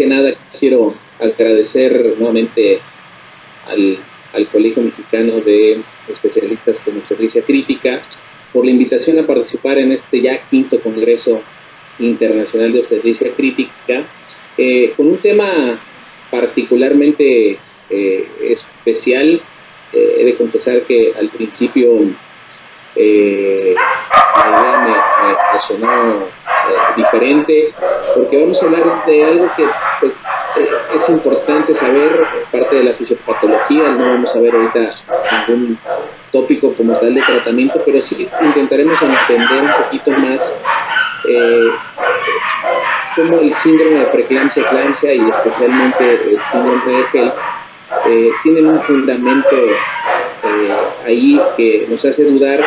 que nada quiero agradecer nuevamente al Colegio Mexicano de Especialistas en Obstetricia Crítica por la invitación a participar en este ya quinto Congreso Internacional de Obstetricia Crítica, con un tema particularmente especial. He de confesar que al principio la idea me sonó diferente, porque vamos a hablar de algo que pues es importante saber, es parte de la fisiopatología. No vamos a ver ahorita ningún tópico como tal de tratamiento, pero sí intentaremos entender un poquito más cómo el síndrome de preeclampsia y especialmente el síndrome de Hell tienen un fundamento ahí que nos hace dudar,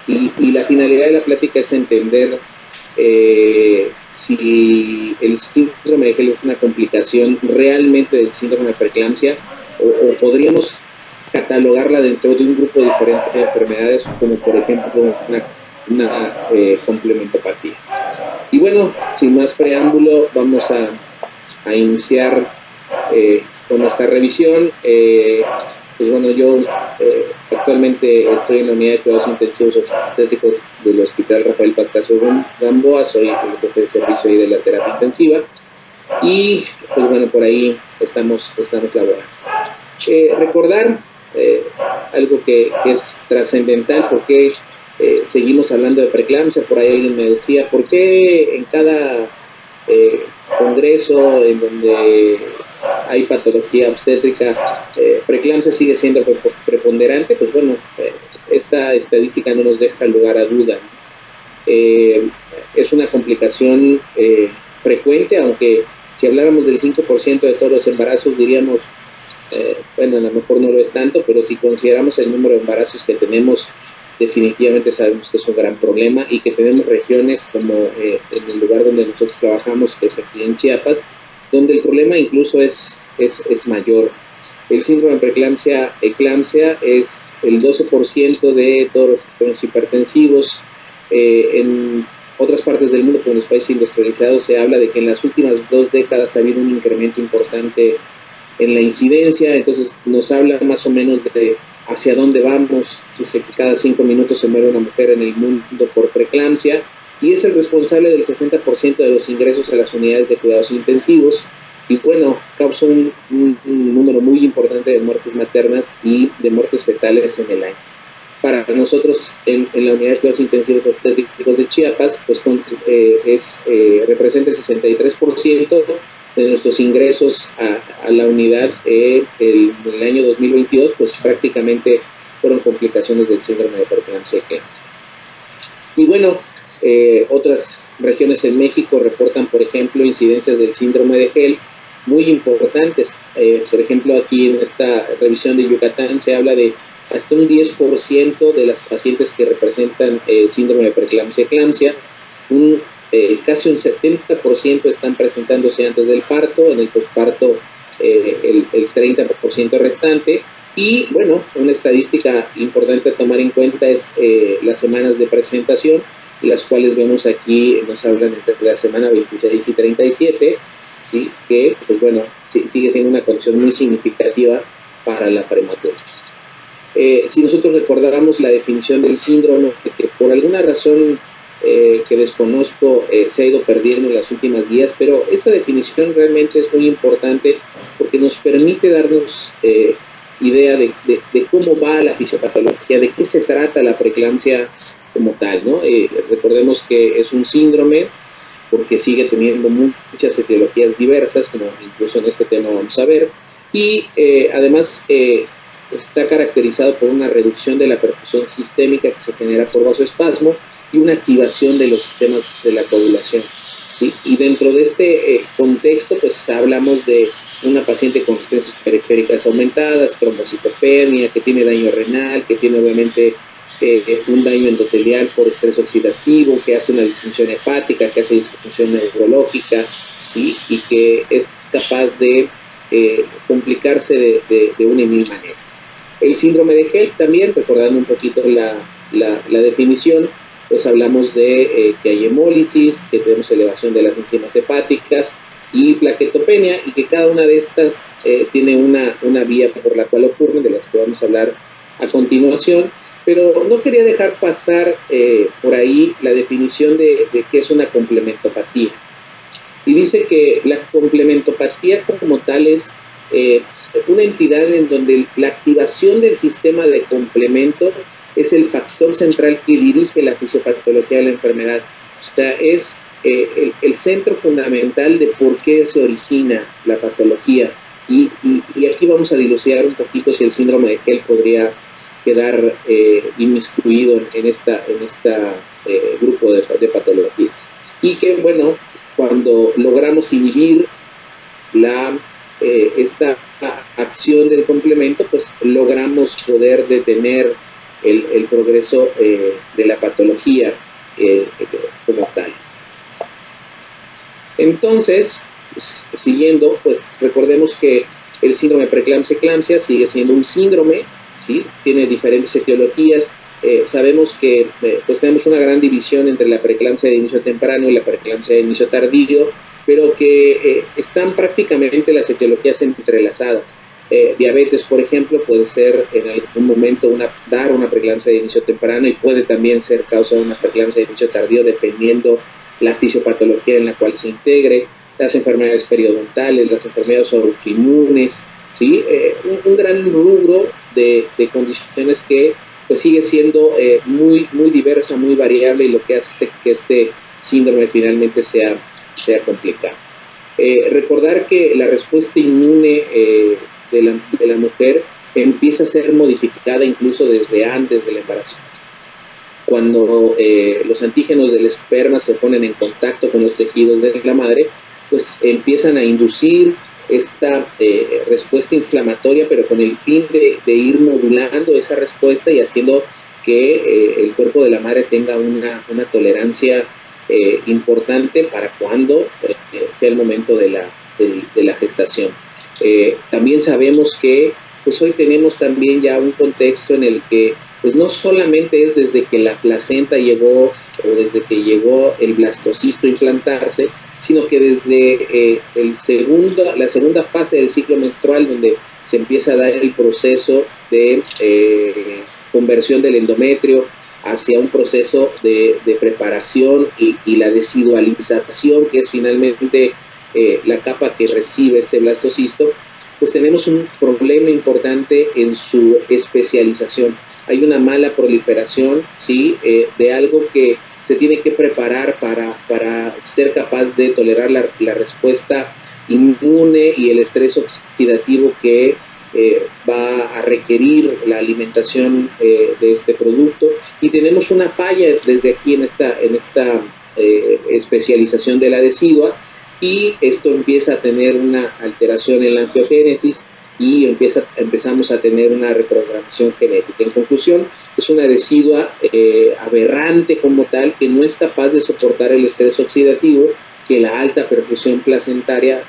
y la finalidad de la plática es entender si el síndrome de Hell es una complicación realmente del síndrome de preeclampsia, o podríamos catalogarla dentro de un grupo diferente de enfermedades, como por ejemplo una complementopatía. Y bueno, sin más preámbulo, vamos a iniciar con nuestra revisión. Pues bueno, yo actualmente estoy en la unidad de cuidados intensivos obstétricos del Hospital Rafael Pascasio Gamboa. Soy el jefe de servicio ahí de la terapia intensiva, y pues bueno, por ahí estamos laborando. Recordar algo que es trascendental, porque seguimos hablando de preeclampsia. Por ahí alguien me decía, ¿por qué en cada congreso en donde hay patología obstétrica, preeclampsia sigue siendo preponderante? Pues bueno, esta estadística no nos deja lugar a duda. Es una complicación frecuente, aunque si habláramos del 5% de todos los embarazos diríamos, bueno, a lo mejor no lo es tanto, pero si consideramos el número de embarazos que tenemos, definitivamente sabemos que es un gran problema, y que tenemos regiones como en el lugar donde nosotros trabajamos, que es aquí en Chiapas, donde el problema incluso es mayor. El síndrome de preeclampsia es el 12% de todos los sistemas hipertensivos. En otras partes del mundo, como en los países industrializados, se habla de que en las últimas 2 décadas ha habido un incremento importante en la incidencia. Entonces nos habla más o menos de hacia dónde vamos. Dice que cada 5 minutos se muere una mujer en el mundo por preeclampsia, y es el responsable del 60% de los ingresos a las unidades de cuidados intensivos, y bueno, causa un número muy importante de muertes maternas y de muertes fetales en el año. Para nosotros en la unidad de cuidados intensivos obstétricos de Chiapas, pues representa el 63% de nuestros ingresos a la unidad. En el año 2022, pues prácticamente fueron complicaciones del síndrome de preeclampsia. Y bueno, otras regiones en México reportan, por ejemplo, incidencias del síndrome de Hell muy importantes. Por ejemplo, aquí en esta revisión de Yucatán se habla de hasta un 10% de las pacientes que representan síndrome de preeclampsia-eclampsia. Casi un 70% están presentándose antes del parto. En el posparto el 30% restante. Y bueno, una estadística importante a tomar en cuenta es las semanas de presentación, las cuales vemos aquí, nos hablan entre la semana 26 y 37, ¿sí? Que pues bueno, sigue siendo una condición muy significativa para la prematuridad. Si nosotros recordáramos la definición del síndrome, que por alguna razón que desconozco se ha ido perdiendo en las últimas guías, pero esta definición realmente es muy importante, porque nos permite darnos idea de cómo va la fisiopatología, de qué se trata la preeclampsia como tal, ¿no? Recordemos que es un síndrome porque sigue teniendo muchas etiologías diversas, como incluso en este tema vamos a ver, y además está caracterizado por una reducción de la perfusión sistémica que se genera por vasoespasmo y una activación de los sistemas de la coagulación, ¿sí? Y dentro de este contexto, pues hablamos de una paciente con resistencias periféricas aumentadas, trombocitopenia, que tiene daño renal, que tiene obviamente un daño endotelial por estrés oxidativo, que hace una disfunción hepática, que hace disfunción neurológica, ¿sí? Y que es capaz de complicarse de una y mil maneras. El síndrome de Hell también, recordando un poquito la definición, pues hablamos de que hay hemólisis, que tenemos elevación de las enzimas hepáticas, y plaquetopenia, y que cada una de estas tiene una vía por la cual ocurren, de las que vamos a hablar a continuación. Pero no quería dejar pasar por ahí la definición de qué es una complementopatía. Y dice que la complementopatía como tal es una entidad en donde la activación del sistema de complemento es el factor central que dirige la fisiopatología de la enfermedad. O sea, es el centro fundamental de por qué se origina la patología. Y aquí vamos a dilucidar un poquito si el síndrome de Hell podría quedar inmiscuido en esta grupo de patologías. Y que, bueno, cuando logramos inhibir esta acción del complemento, pues logramos poder detener el progreso de la patología como tal. Entonces, pues, siguiendo, pues recordemos que el síndrome preeclampsia-eclampsia sigue siendo un síndrome, ¿sí? Tiene diferentes etiologías. Sabemos que pues tenemos una gran división entre la preeclampsia de inicio temprano y la preeclampsia de inicio tardío, pero que están prácticamente las etiologías entrelazadas. Diabetes, por ejemplo, puede ser en algún momento dar una preeclampsia de inicio temprano y puede también ser causa de una preeclampsia de inicio tardío, dependiendo la fisiopatología en la cual se integre. Las enfermedades periodontales, las enfermedades autoinmunes, ¿sí? Un gran rubro de condiciones que pues sigue siendo muy diversa, muy variable, y lo que hace que este síndrome finalmente sea complicado. Recordar que la respuesta inmune de la mujer empieza a ser modificada incluso desde antes del embarazo. Cuando los antígenos del esperma se ponen en contacto con los tejidos de la madre, pues empiezan a inducir esta respuesta inflamatoria, pero con el fin de ir modulando esa respuesta y haciendo que el cuerpo de la madre tenga una tolerancia importante para cuando sea el momento de la gestación. También sabemos que pues hoy tenemos también ya un contexto en el que pues no solamente es desde que la placenta llegó o desde que llegó el blastocisto a implantarse, sino que desde la segunda fase del ciclo menstrual, donde se empieza a dar el proceso de conversión del endometrio hacia un proceso de preparación y la desidualización, que es finalmente la capa que recibe este blastocisto, pues tenemos un problema importante en su especialización. Hay una mala proliferación, ¿sí? De algo que se tiene que preparar para ser capaz de tolerar la respuesta inmune y el estrés oxidativo que va a requerir la alimentación de este producto. Y tenemos una falla desde aquí en esta especialización de la decidua, y esto empieza a tener una alteración en la angiogénesis y empezamos a tener una reprogramación genética. En conclusión, es una decidua aberrante como tal, que no es capaz de soportar el estrés oxidativo que la alta perfusión placentaria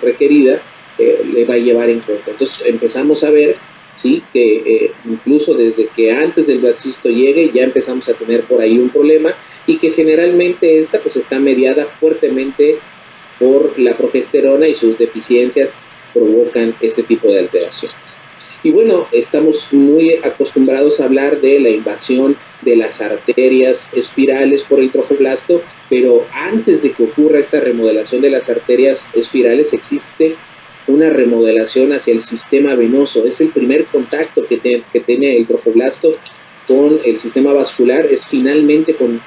requerida le va a llevar en cuenta. Entonces empezamos a ver, ¿sí?, que incluso desde que antes del blastocisto llegue ya empezamos a tener por ahí un problema, y que generalmente esta pues está mediada fuertemente por la progesterona, y sus deficiencias provocan este tipo de alteraciones. Y bueno, estamos muy acostumbrados a hablar de la invasión de las arterias espirales por el trofoplasto, pero antes de que ocurra esta remodelación de las arterias espirales, existe una remodelación hacia el sistema venoso. Es el primer contacto que tiene el trofoblasto con el sistema vascular, es finalmente con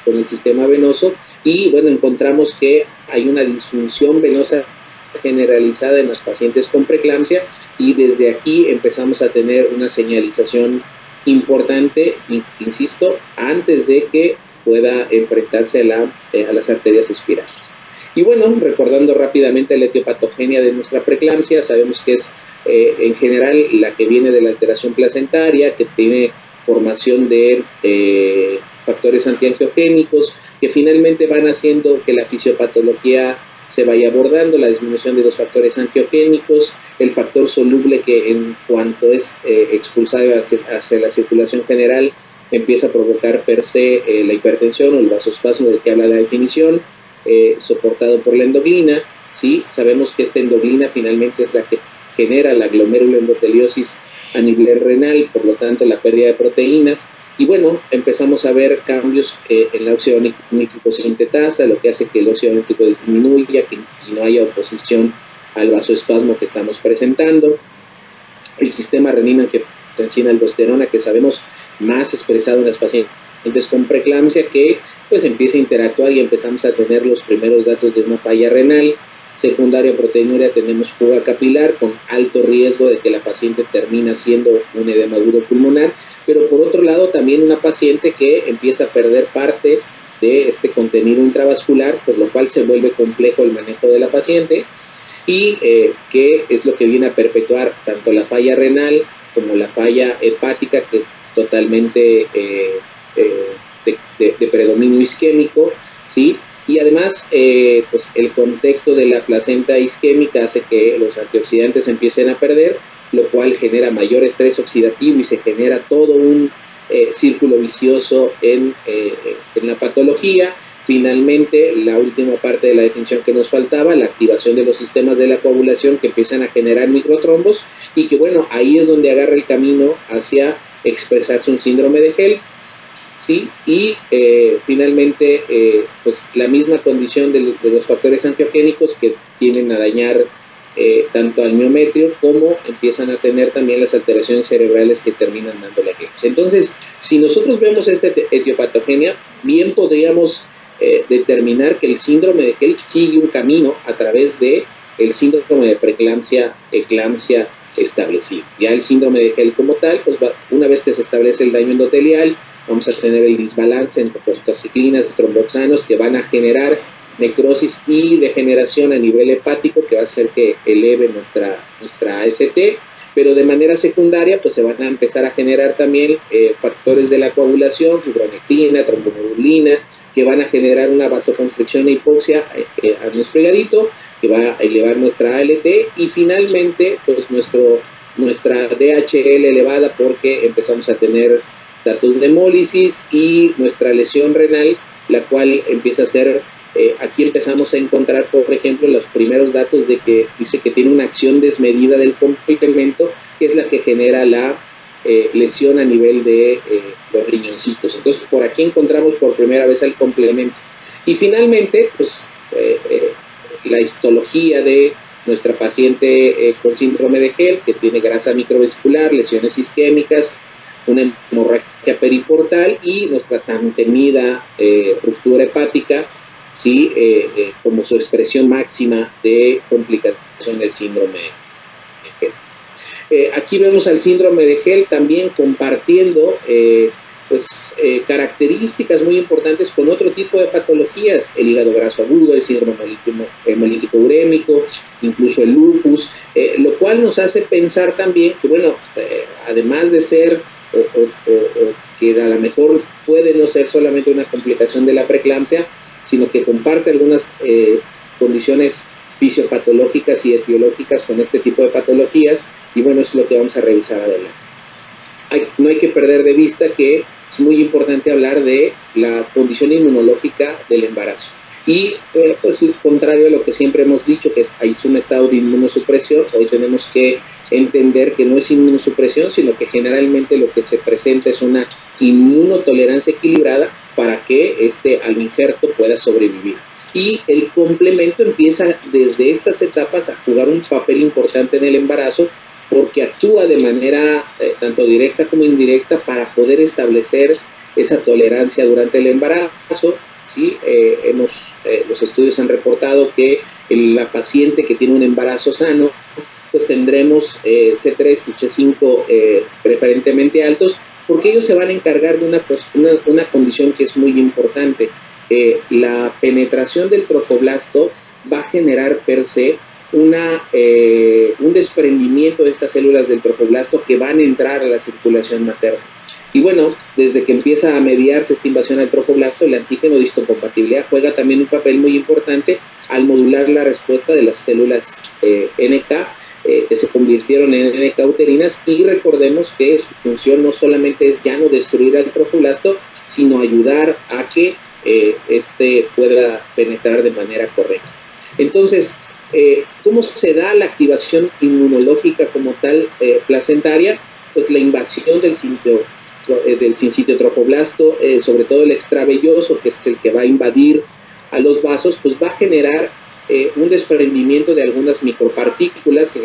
el sistema venoso, y bueno, encontramos que hay una disfunción venosa generalizada en los pacientes con preeclampsia, y desde aquí empezamos a tener una señalización importante, insisto, antes de que pueda enfrentarse a las arterias espirales. Y bueno, recordando rápidamente la etiopatogenia de nuestra preeclampsia, sabemos que es en general la que viene de la alteración placentaria, que tiene formación de factores antiangiogénicos, que finalmente van haciendo que la fisiopatología se vaya abordando, la disminución de los factores angiogénicos, el factor soluble, que en cuanto es expulsado hacia la circulación general empieza a provocar per se la hipertensión o el vasospasmo del que habla la definición, soportado por la endoglina. ¿sí? Sabemos que esta endoglina finalmente es la que genera la glomeruloendoteliosis a nivel renal, por lo tanto la pérdida de proteínas. Y bueno, empezamos a ver cambios en la óxido nítrico sintetasa, lo que hace que el óxido nítrico disminuya, que no haya oposición al vasoespasmo que estamos presentando. El sistema renina-angiotensina aldosterona, que sabemos más expresado en las pacientes con preeclampsia, que pues empieza a interactuar y empezamos a tener los primeros datos de una falla renal. Secundaria a proteinuria tenemos fuga capilar con alto riesgo de que la paciente termina siendo un edema agudo pulmonar, pero por otro lado también una paciente que empieza a perder parte de este contenido intravascular, por lo cual se vuelve complejo el manejo de la paciente y que es lo que viene a perpetuar tanto la falla renal como la falla hepática, que es totalmente de predominio isquémico, ¿sí? Y además, pues el contexto de la placenta isquémica hace que los antioxidantes empiecen a perder, lo cual genera mayor estrés oxidativo y se genera todo un círculo vicioso en la patología. Finalmente, la última parte de la definición que nos faltaba, la activación de los sistemas de la coagulación que empiezan a generar microtrombos y que bueno, ahí es donde agarra el camino hacia expresarse un síndrome de HELLP, ¿sí? Y finalmente, pues la misma condición de los factores angiogénicos que tienden a dañar tanto al miometrio como empiezan a tener también las alteraciones cerebrales que terminan dándole a HELLP. Entonces, si nosotros vemos esta etiopatogenia, bien podríamos determinar que el síndrome de HELLP sigue un camino a través de el síndrome de preeclampsia, eclampsia establecido. Ya el síndrome de HELLP como tal, pues una vez que se establece el daño endotelial, vamos a tener el desbalance entre prostaciclinas y tromboxanos que van a generar necrosis y degeneración a nivel hepático que va a hacer que eleve nuestra AST, pero de manera secundaria pues se van a empezar a generar también factores de la coagulación, fibronectina, tromboglobulina, que van a generar una vasoconstricción e hipoxia a nuestro hígado, que va a elevar nuestra ALT y finalmente pues nuestra DHL elevada porque empezamos a tener datos de hemólisis y nuestra lesión renal, la cual empieza a ser, aquí empezamos a encontrar, por ejemplo, los primeros datos de que dice que tiene una acción desmedida del complemento, que es la que genera la lesión a nivel de los riñoncitos. Entonces, por aquí encontramos por primera vez el complemento. Y finalmente, pues, la histología de nuestra paciente con síndrome de HELLP, que tiene grasa microvesicular, lesiones isquémicas, una hemorragia periportal y nuestra tan temida ruptura hepática, ¿sí? Como su expresión máxima de complicación del síndrome de HELLP. Aquí vemos al síndrome de HELLP también compartiendo características muy importantes con otro tipo de patologías, el hígado graso agudo, el síndrome hemolítico urémico, incluso el lupus, lo cual nos hace pensar también que, bueno, además de ser o que a lo mejor puede no ser solamente una complicación de la preeclampsia, sino que comparte algunas condiciones fisiopatológicas y etiológicas con este tipo de patologías, y bueno, eso es lo que vamos a revisar adelante. No hay que perder de vista que es muy importante hablar de la condición inmunológica del embarazo. Y pues contrario a lo que siempre hemos dicho, que es un estado de inmunosupresión, hoy tenemos que entender que no es inmunosupresión, sino que generalmente lo que se presenta es una inmunotolerancia equilibrada para que al injerto pueda sobrevivir. Y el complemento empieza desde estas etapas a jugar un papel importante en el embarazo, porque actúa de manera tanto directa como indirecta para poder establecer esa tolerancia durante el embarazo. ¿Sí? Los estudios han reportado que la paciente que tiene un embarazo sano, pues tendremos C3 y C5 preferentemente altos, porque ellos se van a encargar de una condición que es muy importante. La penetración del tropoblasto va a generar per se un desprendimiento de estas células del tropoblasto que van a entrar a la circulación materna. Y bueno, desde que empieza a mediarse esta invasión al tropoblasto, el antígeno de histocompatibilidad juega también un papel muy importante al modular la respuesta de las células NK, que se convirtieron en NK uterinas, y recordemos que su función no solamente es ya no destruir al tropoblasto, sino ayudar a que pueda penetrar de manera correcta. Entonces, ¿Cómo se da la activación inmunológica como tal placentaria? Pues la invasión del sincitiotrofoblasto, sobre todo el extravelloso, que es el que va a invadir a los vasos, pues va a generar un desprendimiento de algunas micropartículas que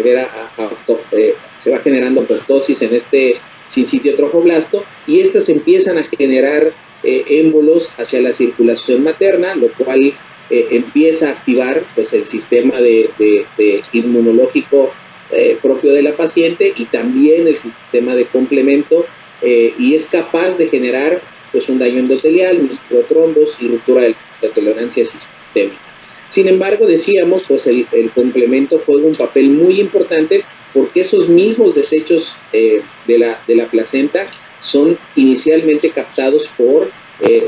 se va generando apoptosis en este sincitiotrofoblasto, y estas empiezan a generar émbolos hacia la circulación materna, lo cual empieza a activar pues el sistema de inmunológico propio de la paciente y también el sistema de complemento, y es capaz de generar pues un daño endotelial, microtrombos y ruptura de la tolerancia sistémica. Sin embargo, decíamos, pues el complemento juega un papel muy importante porque esos mismos desechos de la placenta son inicialmente captados por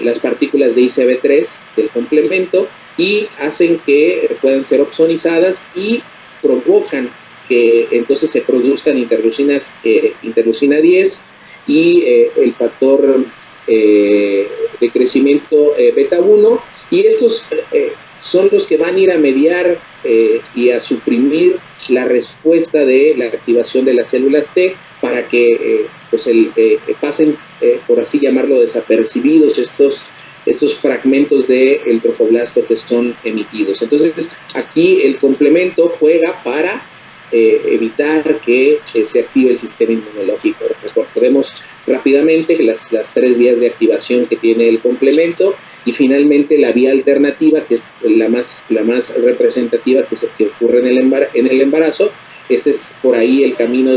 las partículas de ICB3 del complemento y hacen que puedan ser opsonizadas y provocan que entonces se produzcan interleucina 10 y el factor de crecimiento beta 1, y estos son los que van a ir a mediar y a suprimir la respuesta de la activación de las células T para que pues pasen, por así llamarlo, desapercibidos estos fragmentos del trofoblasto que son emitidos. Entonces, aquí el complemento juega para evitar que se active el sistema inmunológico. Recordemos rápidamente que las tres vías de activación que tiene el complemento, y finalmente la vía alternativa, que es la más representativa que ocurre en el embarazo. Ese es por ahí el camino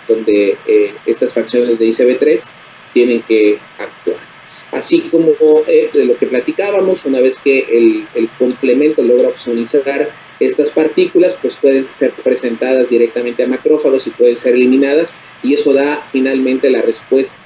donde estas fracciones de ICB3 tienen que actuar. Así como de lo que platicábamos, una vez que el complemento logra opsonizar estas partículas, pues pueden ser presentadas directamente a macrófagos y pueden ser eliminadas, y eso da finalmente la respuesta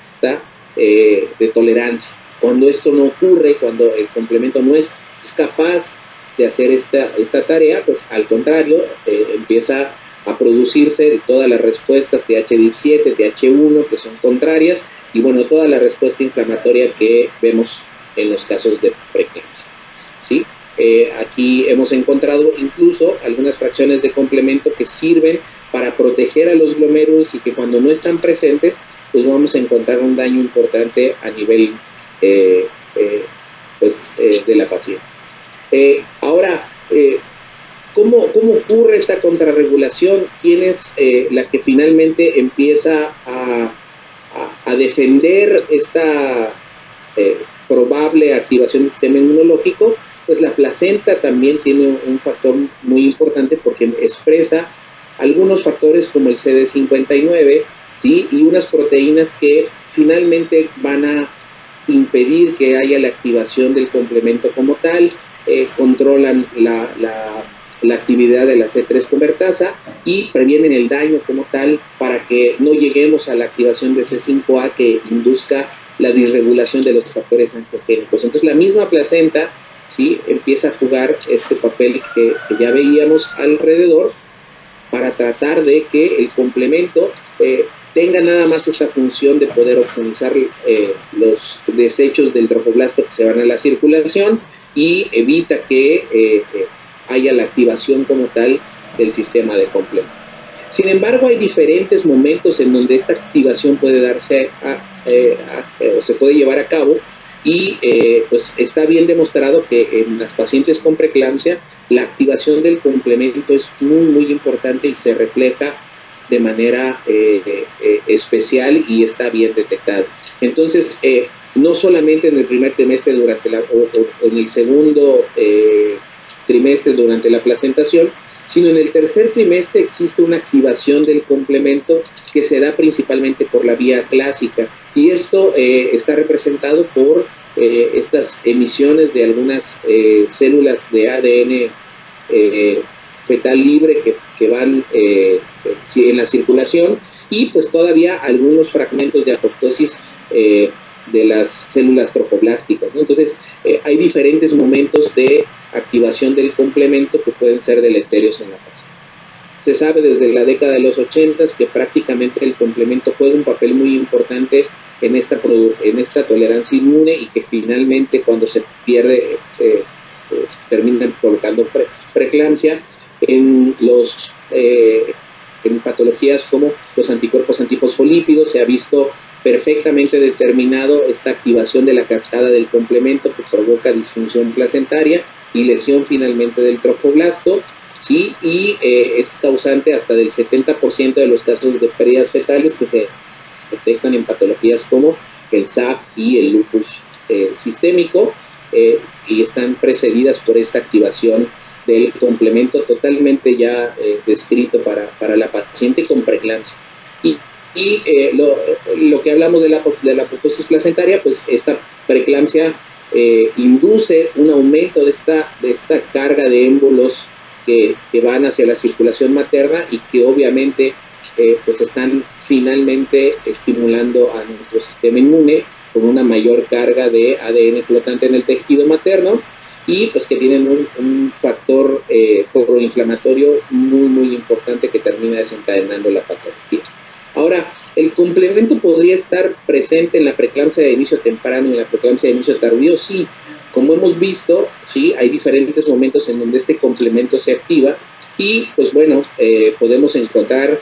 de tolerancia. Cuando esto no ocurre, cuando el complemento no es capaz de hacer esta tarea, pues al contrario, empieza a producirse todas las respuestas TH17, TH1, que son contrarias, y bueno, toda la respuesta inflamatoria que vemos en los casos de preeclampsia, ¿sí? Aquí hemos encontrado incluso algunas fracciones de complemento que sirven para proteger a los glomérulos, y que cuando no están presentes, pues vamos a encontrar un daño importante a nivel de la paciente. Ahora, ¿cómo ocurre esta contrarregulación? ¿Quién es la que finalmente empieza a defender esta probable activación del sistema inmunológico? Pues la placenta también tiene un factor muy importante, porque expresa algunos factores como el CD59, ¿sí? Y unas proteínas que finalmente van a impedir que haya la activación del complemento como tal, controlan la actividad de la C3 convertasa y previenen el daño como tal, para que no lleguemos a la activación de C5A que induzca la disregulación de los factores angiogénicos. Entonces la misma placenta, ¿sí?, empieza a jugar este papel que ya veíamos alrededor, para tratar de que el complemento tenga nada más esta función de poder optimizar los desechos del trofoblasto que se van a la circulación, y evita que haya la activación como tal del sistema de complemento. Sin embargo, hay diferentes momentos en donde esta activación puede darse o se puede llevar a cabo, y pues está bien demostrado que en las pacientes con preeclampsia la activación del complemento es muy, muy importante y se refleja de manera especial y está bien detectado. Entonces, no solamente en el primer trimestre o en el segundo trimestre durante la placentación, sino en el tercer trimestre existe una activación del complemento que se da principalmente por la vía clásica, y esto está representado por estas emisiones de algunas células de ADN fetal libre que van en la circulación, y pues todavía algunos fragmentos de apoptosis de las células trofoblásticas, ¿no? Entonces hay diferentes momentos de activación del complemento que pueden ser deleterios en la paciente. Se sabe desde la década de los 80 que prácticamente el complemento juega un papel muy importante en esta tolerancia inmune, y que finalmente cuando se pierde terminan provocando preeclampsia, En patologías como los anticuerpos antifosfolípidos se ha visto perfectamente determinado esta activación de la cascada del complemento que provoca disfunción placentaria y lesión finalmente del trofoblasto, ¿sí? Y es causante hasta del 70% de los casos de pérdidas fetales que se detectan en patologías como el SAF y el lupus sistémico, y están precedidas por esta activación del complemento totalmente ya descrito para la paciente con preeclampsia. Lo que hablamos de la apostosis placentaria, pues esta preeclampsia induce un aumento de esta carga de émbolos que van hacia la circulación materna y que obviamente pues están finalmente estimulando a nuestro sistema inmune con una mayor carga de ADN flotante en el tejido materno, y pues que tienen un factor proinflamatorio muy importante que termina desencadenando la patología. Ahora, el complemento podría estar presente en la preeclampsia de inicio temprano y en la preeclampsia de inicio tardío, sí. Como hemos visto, sí, hay diferentes momentos en donde este complemento se activa y, pues bueno, podemos encontrar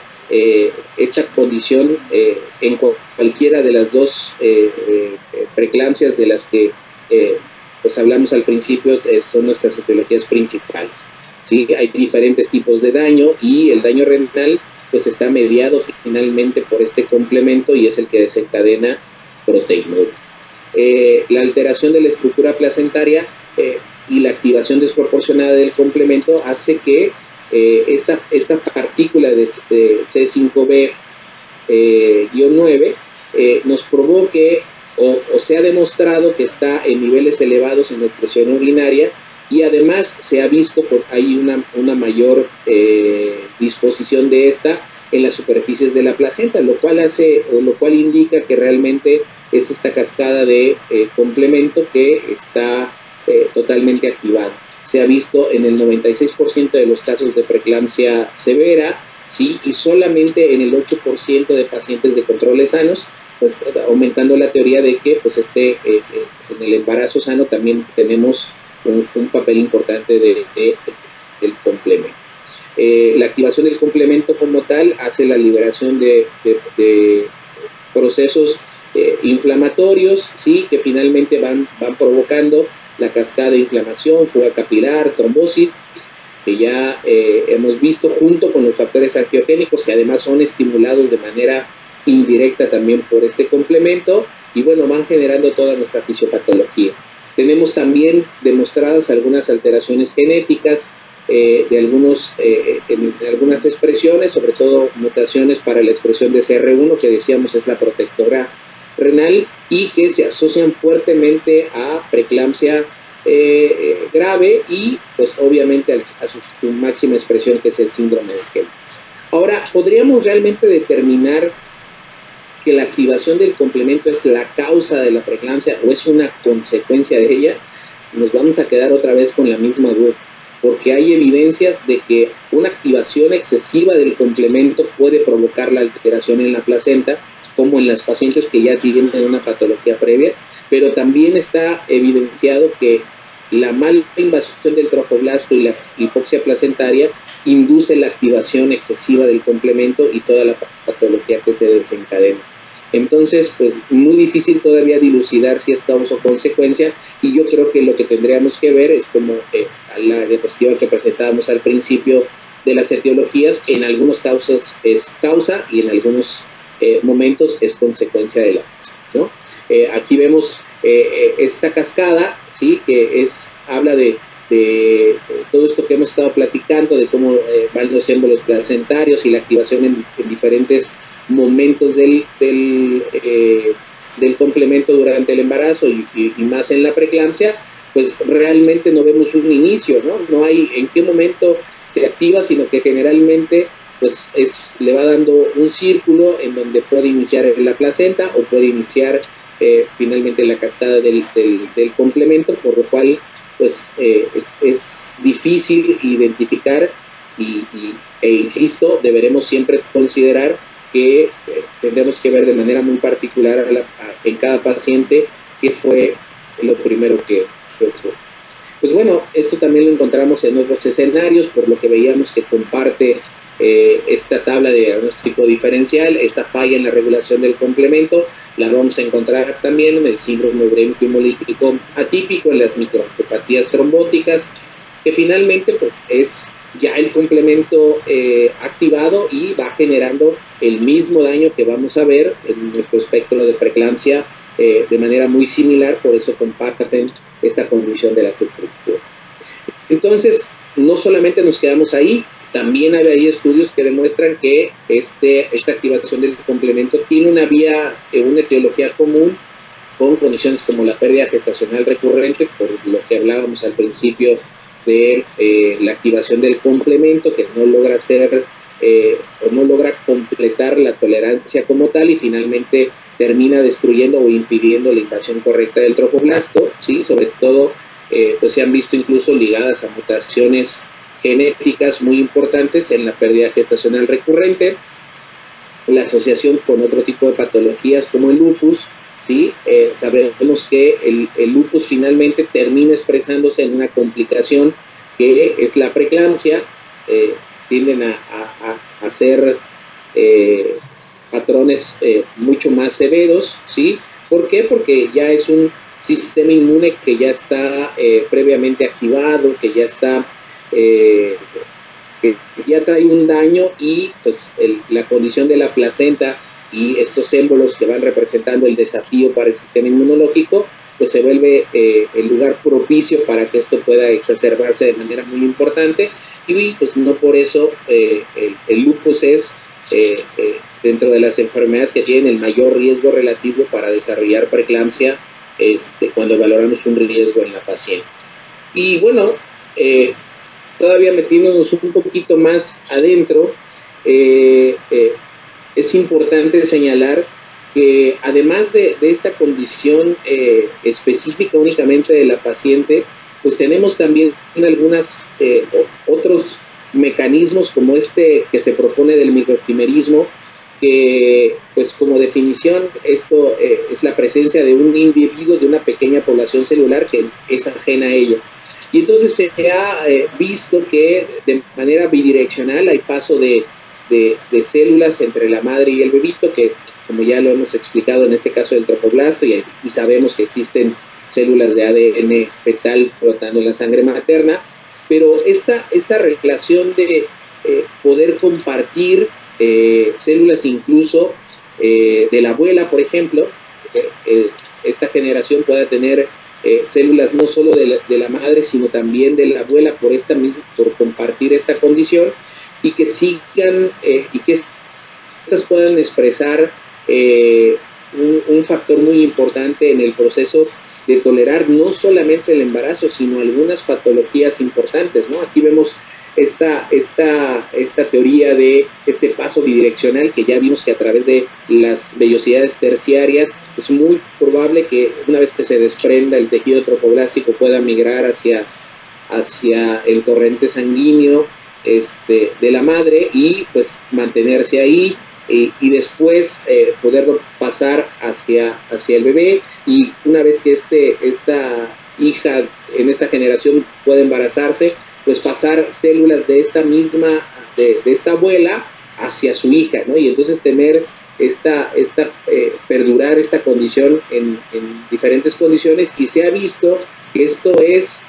esta condición en cualquiera de las dos preeclampsias de las que pues hablamos al principio, son nuestras etiologías principales. ¿Sí? Hay diferentes tipos de daño y el daño renal pues está mediado finalmente por este complemento y es el que desencadena proteinuria. La alteración de la estructura placentaria y la activación desproporcionada del complemento hace que esta partícula de C5b-9 nos provoque o se ha demostrado que está en niveles elevados en la excreción urinaria, y además se ha visto que hay una mayor disposición de esta en las superficies de la placenta, lo cual indica que realmente es esta cascada de complemento que está totalmente activada. Se ha visto en el 96% de los casos de preeclampsia severa, ¿sí? Y solamente en el 8% de pacientes de controles sanos, pues aumentando la teoría de que pues en el embarazo sano también tenemos un papel importante del complemento. La activación del complemento como tal hace la liberación de procesos inflamatorios, ¿sí? Que finalmente van provocando la cascada de inflamación, fuga capilar, trombosis, que ya hemos visto junto con los factores angiogénicos que además son estimulados de manera indirecta también por este complemento, y bueno, van generando toda nuestra fisiopatología. Tenemos también demostradas algunas alteraciones genéticas en algunas expresiones, sobre todo mutaciones para la expresión de CR1, que decíamos es la protectora renal, y que se asocian fuertemente a preeclampsia grave y pues obviamente a su máxima expresión, que es el síndrome de Krebs. Ahora, ¿podríamos realmente determinar que la activación del complemento es la causa de la preeclampsia o es una consecuencia de ella? Nos vamos a quedar otra vez con la misma duda, porque hay evidencias de que una activación excesiva del complemento puede provocar la alteración en la placenta, como en las pacientes que ya tienen una patología previa, pero también está evidenciado que la mala invasión del trofoblasto y la hipoxia placentaria induce la activación excesiva del complemento y toda la patología que se desencadena. Entonces, pues muy difícil todavía dilucidar si es causa o consecuencia, y yo creo que lo que tendríamos que ver es como la diapositiva que presentábamos al principio de las etiologías, en algunos casos es causa y en algunos momentos es consecuencia de la causa, ¿no? Aquí vemos esta cascada, ¿sí? Que habla de todo esto que hemos estado platicando, de cómo van los émbolos placentarios y la activación en diferentes momentos del complemento durante el embarazo y más en la preeclampsia. Pues realmente no vemos un inicio, ¿no? No hay en qué momento se activa, sino que generalmente pues le va dando un círculo en donde puede iniciar en la placenta o puede iniciar finalmente la cascada del complemento, por lo cual pues es difícil identificar e insisto, deberemos siempre considerar que tendremos que ver de manera muy particular en cada paciente qué fue lo primero que ocurrió. Pues bueno, bueno, esto también lo encontramos en otros escenarios, por lo que veíamos que comparte esta tabla de diagnóstico diferencial, esta falla en la regulación del complemento, la vamos a encontrar también en el síndrome urémico hemolítico atípico, en las microangiopatía trombóticas, que finalmente pues es ya el complemento activado y va generando el mismo daño que vamos a ver en nuestro espectro de preeclampsia de manera muy similar, por eso comparten esta condición de las estructuras. Entonces, no solamente nos quedamos ahí, también hay estudios que demuestran que esta activación del complemento tiene una etiología común con condiciones como la pérdida gestacional recurrente, por lo que hablábamos al principio de la activación del complemento, que no logra o no logra completar la tolerancia como tal y finalmente termina destruyendo o impidiendo la invasión correcta del tropoblasto, ¿sí? Sobre todo pues se han visto incluso ligadas a mutaciones genéticas muy importantes en la pérdida gestacional recurrente, la asociación con otro tipo de patologías como el lupus, ¿sí? Sabemos que el lupus finalmente termina expresándose en una complicación que es la preeclampsia, tienden a ser patrones mucho más severos, ¿sí? ¿Por qué? Porque ya es un sistema inmune que ya está previamente activado, que ya está que ya trae un daño y pues la condición de la placenta y estos émbolos que van representando el desafío para el sistema inmunológico, pues se vuelve el lugar propicio para que esto pueda exacerbarse de manera muy importante y pues no por eso el lupus es dentro de las enfermedades que tienen el mayor riesgo relativo para desarrollar preeclampsia cuando valoramos un riesgo en la paciente. Y bueno, todavía metiéndonos un poquito más adentro, es importante señalar que además de esta condición específica únicamente de la paciente, pues tenemos también algunos otros mecanismos como que se propone del microquimerismo, que pues como definición esto es la presencia de un individuo, de una pequeña población celular que es ajena a ella. Y entonces se ha visto que de manera bidireccional hay paso de células entre la madre y el bebito, que como ya lo hemos explicado en este caso del tropoblasto, y sabemos que existen células de ADN fetal flotando en la sangre materna, pero esta relación de poder compartir células incluso de la abuela, por ejemplo, esta generación pueda tener células no solo de la madre, sino también de la abuela por compartir esta condición y que sigan y que estas puedan expresar un factor muy importante en el proceso de tolerar no solamente el embarazo, sino algunas patologías importantes, ¿no? Aquí vemos esta teoría de este paso bidireccional que ya vimos que a través de las vellosidades terciarias es muy probable que una vez que se desprenda el tejido tropoblástico pueda migrar hacia el torrente sanguíneo de la madre y pues mantenerse ahí y después poderlo pasar hacia el bebé, y una vez que esta hija en esta generación puede embarazarse, pues pasar células de esta misma, de esta abuela hacia su hija, ¿no? Y entonces tener perdurar esta condición en diferentes condiciones, y se ha visto que esto es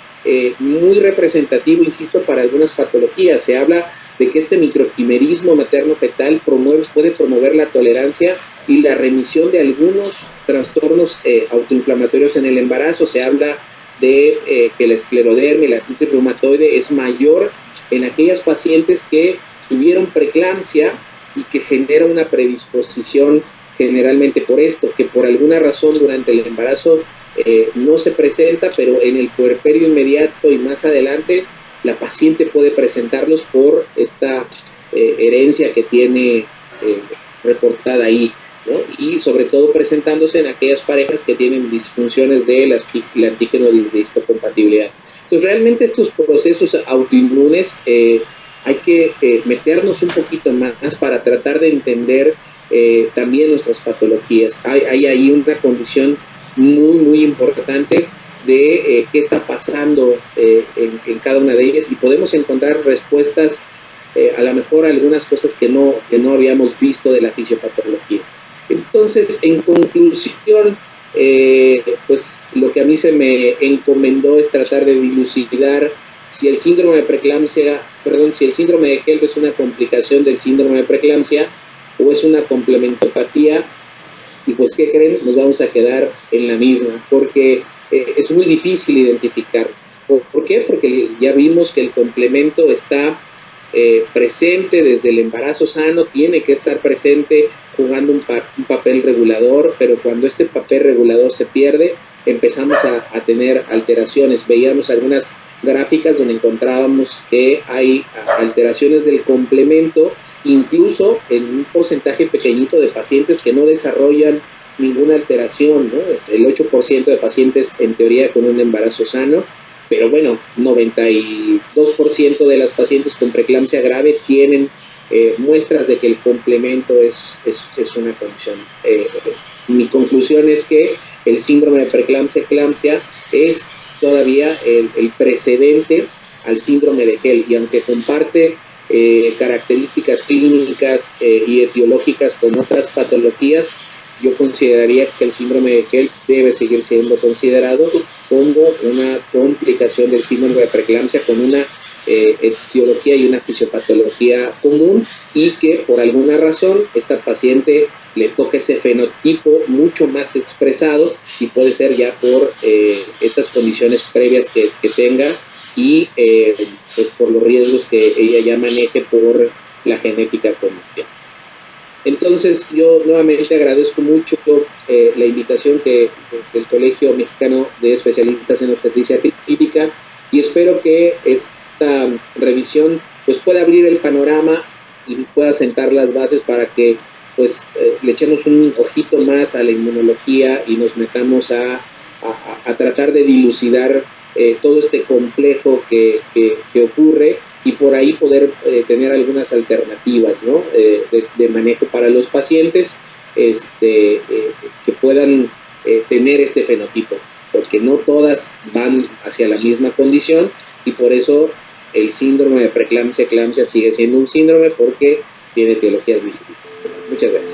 muy representativo, insisto, para algunas patologías. Se habla de que este microquimerismo materno-fetal puede promover la tolerancia y la remisión de algunos trastornos autoinflamatorios en el embarazo. Se habla de que la esclerodermia y la artritis reumatoide es mayor en aquellas pacientes que tuvieron preeclampsia y que genera una predisposición generalmente por esto, que por alguna razón durante el embarazo no se presenta, pero en el puerperio inmediato y más adelante la paciente puede presentarlos por esta herencia que tiene reportada ahí, ¿no? Y sobre todo presentándose en aquellas parejas que tienen disfunciones de la antígeno de histocompatibilidad. Entonces realmente estos procesos autoinmunes hay que meternos un poquito más para tratar de entender también nuestras patologías. Hay ahí una condición muy, muy importante de qué está pasando en cada una de ellas, y podemos encontrar respuestas a lo mejor algunas cosas que no habíamos visto de la fisiopatología. Entonces, en conclusión, pues lo que a mí se me encomendó es tratar de dilucidar si el síndrome de preeclampsia, si el síndrome de HELLP es una complicación del síndrome de preeclampsia o es una complementopatía. Y pues, ¿qué creen? Nos vamos a quedar en la misma, porque es muy difícil identificar. ¿Por qué? Porque ya vimos que el complemento está presente desde el embarazo sano, tiene que estar presente jugando un papel regulador, pero cuando este papel regulador se pierde, empezamos a tener alteraciones. Veíamos algunas gráficas donde encontrábamos que hay alteraciones del complemento, incluso en un porcentaje pequeñito de pacientes que no desarrollan ninguna alteración, ¿no? El 8% de pacientes en teoría con un embarazo sano, pero bueno, 92% de las pacientes con preeclampsia grave tienen muestras de que el complemento es una condición. Mi conclusión es que el síndrome de preeclampsia-eclampsia es todavía el precedente al síndrome de HELLP, y aunque comparte características clínicas y etiológicas con otras patologías, yo consideraría que el síndrome de HELLP debe seguir siendo considerado como una complicación del síndrome de preeclampsia con una etiología y una fisiopatología común, y que por alguna razón esta paciente le toca ese fenotipo mucho más expresado, y puede ser ya por estas condiciones previas que tenga, y pues por los riesgos que ella ya maneje por la genética común. Entonces, yo nuevamente agradezco mucho la invitación del Colegio Mexicano de Especialistas en Obstetricia Clínica, y espero que esta revisión pues pueda abrir el panorama y pueda sentar las bases para que pues le echemos un ojito más a la inmunología y nos metamos a tratar de dilucidar todo este complejo que ocurre, y por ahí poder tener algunas alternativas, ¿no? de manejo para los pacientes que puedan tener este fenotipo, porque no todas van hacia la misma condición, y por eso el síndrome de preeclampsia-eclampsia sigue siendo un síndrome, porque tiene etiologías distintas. Muchas gracias.